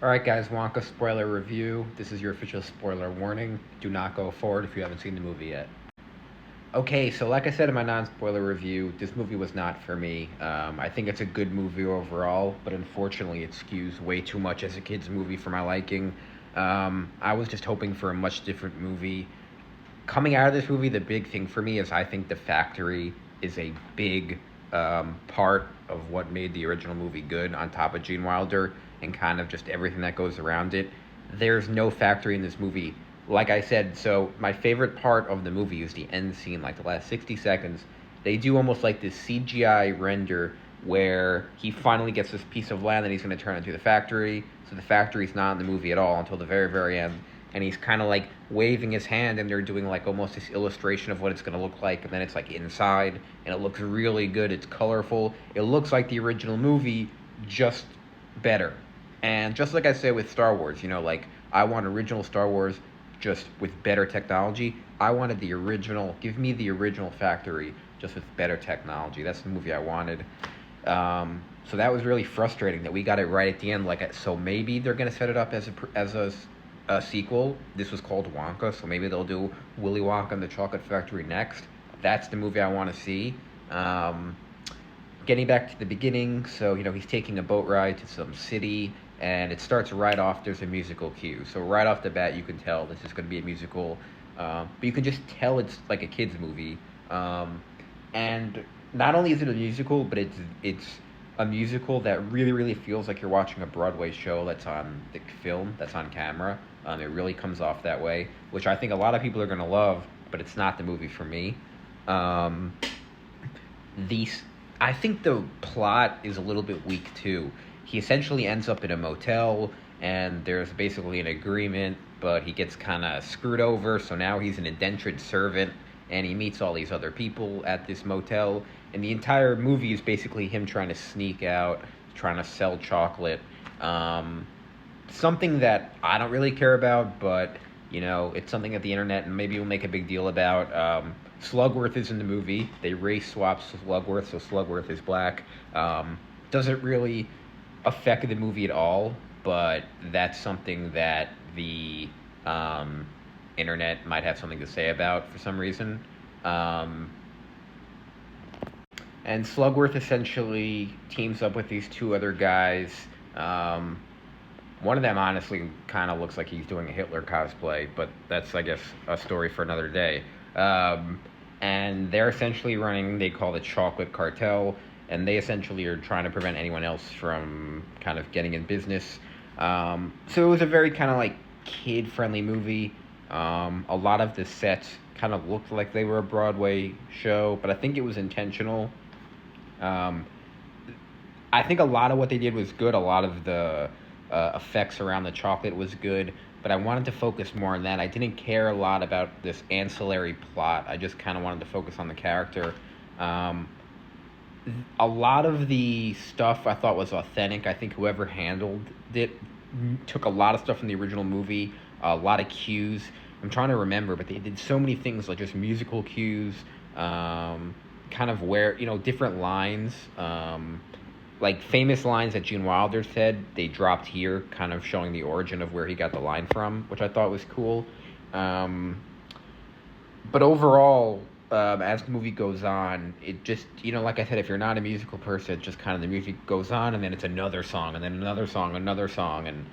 Alright, guys, Wonka spoiler review. This is your official spoiler warning. Do not go forward if you haven't seen the movie yet. Okay, so like I said in my non spoiler review, this movie was not for me. I think it's a good movie overall, but unfortunately, it skews way too much as a kid's movie for my liking. I was just hoping for a much different movie. Coming out of this movie, the big thing for me is I think the factory is a big part of what made the original movie good, on top of Gene Wilder and kind of just everything that goes around it. There's no factory in this movie. Like I said, so my favorite part of the movie is the end scene, like the last 60 seconds. They do almost like this CGI render where he finally gets this piece of land that he's going to turn into the factory. So the factory's not in the movie at all until the very, very end, and he's kind of like waving his hand, and they're doing like almost this illustration of what it's going to look like, and then it's like inside, and it looks really good. It's colorful. It looks like the original movie, just better. And just like I say with Star Wars, like I want original Star Wars just with better technology. I wanted the original. Give me the original factory just with better technology. That's the movie I wanted. So that was really frustrating that we got it right at the end. So maybe they're gonna set it up as a sequel. This was called Wonka, so maybe they'll do Willy Wonka and the Chocolate Factory next. That's the movie I want to see. Um, Getting back to the beginning, so he's taking a boat ride to some city, and it starts right off. There's a musical cue, so right off the bat you can tell this is going to be a musical. But you can just tell it's like a kids movie. And not only is it a musical, but it's a musical that really really feels like you're watching a Broadway show that's on the film, that's on camera. It really comes off that way, which I think a lot of people are going to love, but it's not the movie for me. Um, these I think the plot is a little bit weak too. He essentially ends up in a motel, and there's basically an agreement, but he gets kind of screwed over, so now he's an indentured servant, and he meets all these other people at this motel, and the entire movie is basically him trying to sneak out, trying to sell chocolate. Um, Something that I don't really care about, but it's something that the internet and maybe will make a big deal about. Slugworth is in the movie. They race swap Slugworth, so Slugworth is black. Doesn't really affect the movie at all, but that's something that the internet might have something to say about for some reason. Um, and Slugworth essentially teams up with these two other guys. Um, One of them honestly kind of looks like he's doing a Hitler cosplay, but that's, I guess, a story for another day. Um, and they're essentially running, they call it Chocolate Cartel, and they essentially are trying to prevent anyone else from kind of getting in business. So it was a very kind of like kid friendly movie. A lot of the sets kind of looked like they were a Broadway show, but I think it was intentional. Um, I think a lot of what they did was good. A lot of the effects around the chocolate was good, but I wanted to focus more on that. I didn't care a lot about this ancillary plot. I just kind of wanted to focus on the character. Um, a lot of the stuff I thought was authentic. I think whoever handled it took a lot of stuff from the original movie, a lot of cues. I'm trying to remember, but they did so many things like just musical cues, kind of where different lines. Like famous lines that Gene Wilder said, they dropped here, kind of showing the origin of where he got the line from, which I thought was cool. Um, but overall, as the movie goes on, it just, like I said, if you're not a musical person, it's just kind of the music goes on, and then it's another song, and then another song, and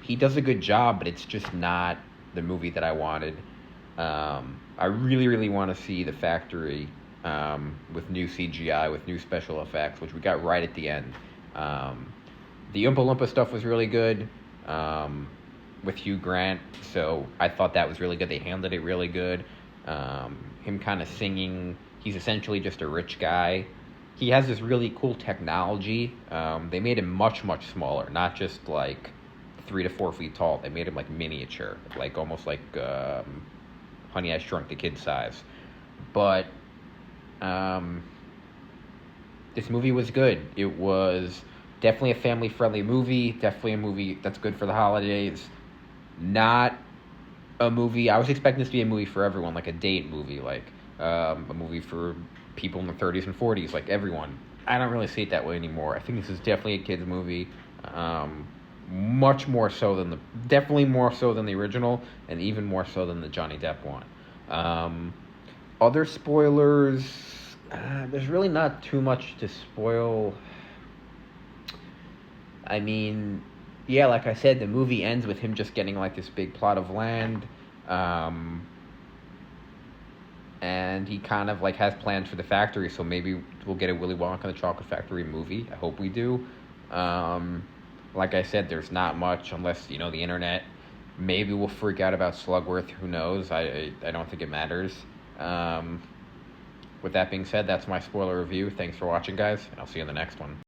he does a good job, but it's just not the movie that I wanted. I really, really want to see the factory with new CGI, with new special effects, which we got right at the end. The Oompa Loompa stuff was really good with Hugh Grant, so I thought that was really good. They handled it really good. Him kind of singing, he's essentially just a rich guy. He has this really cool technology. They made him much, much smaller, not just like 3 to 4 feet tall. They made him like miniature, like almost like Honey, I Shrunk the Kid size. But um, this movie was good. It was definitely a family-friendly movie. Definitely a movie that's good for the holidays. Not a movie. I was expecting this to be a movie for everyone, like a date movie, like a movie for people in the 30s and 40s, like everyone. I don't really see it that way anymore. I think this is definitely a kids movie. much more so than definitely more so than the original, and even more so than the Johnny Depp one. Other spoilers, there's really not too much to spoil. I mean, yeah, like I said, the movie ends with him just getting like this big plot of land, and he kind of like has plans for the factory. So maybe we'll get a Willy Wonka and the Chocolate Factory movie. I hope we do. Like I said, there's not much unless the internet. Maybe we'll freak out about Slugworth. Who knows? I don't think it matters. With that being said, that's my spoiler review. Thanks for watching, guys, and I'll see you in the next one.